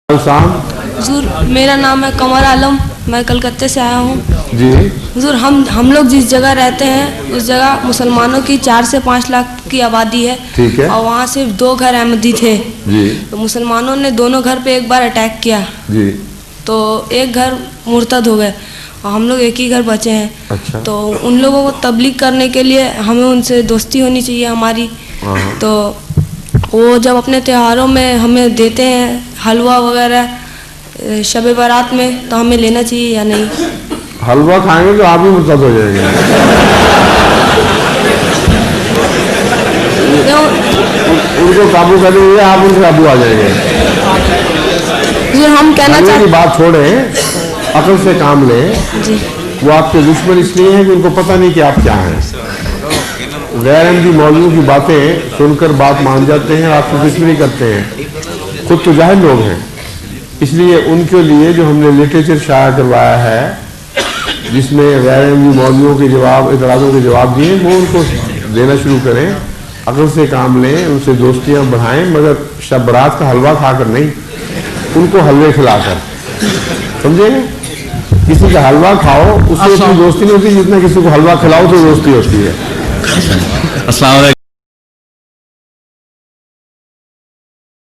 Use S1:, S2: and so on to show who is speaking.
S1: हुजूर, मेरा नाम है कमर आलम, मैं कलकत्ते से आया हूँ
S2: जी।
S1: हुजूर, हम लोग जिस जगह रहते हैं उस जगह मुसलमानों की 4 से 5 लाख की आबादी है।
S2: ठीक है।
S1: और वहाँ सिर्फ 2 घर अहमदी थे
S2: जी।
S1: तो मुसलमानों ने दोनों घर पे एक बार अटैक किया
S2: जी।
S1: तो एक घर मुर्तद हो गए और हम लोग एक ही घर बचे हैं।
S2: अच्छा।
S1: तो उन लोगों को तबलीग करने के लिए हमें उनसे दोस्ती होनी चाहिए हमारी। तो वो जब अपने त्योहारों में हमें देते हैं हलवा वगैरह शब बारात में, तो हमें लेना चाहिए या नहीं?
S2: हलवा खाएंगे तो आप भी मुर्तद हो जाएंगे। उनको काबू करेंगे, आप उनसे काबू आ जाएंगे।
S1: जी, हम कहना चाहते
S2: हैं बात छोड़ें, अकल से काम लें।
S1: जी।
S2: वो आपके दुश्मन इसलिए हैं कि उनको पता नहीं कि आप क्या हैं। गैर अहमदी मौलवियों की बातें सुनकर बात मान जाते हैं, आपसे दुश्मनी करते हैं। खुद तो जाहिल लोग हैं, इसलिए उनके लिए जो हमने लिटरेचर शाया करवाया है जिसमें गैर अहमदी मौलवियों के जवाब, इतराज़ों के जवाब दिए, वो उनको देना शुरू करें। अकल से काम लें, उनसे दोस्तियाँ बढ़ाएं, मगर शब बारात का हलवा खाकर नहीं, उनको हलवे खिलाकर। समझे? किसी का हलवा खाओ उससे इतनी दोस्ती नहीं होती जितना किसी को हलवा खिलाओ तो दोस्ती होती है।
S3: अस्सलाम वालेकुम।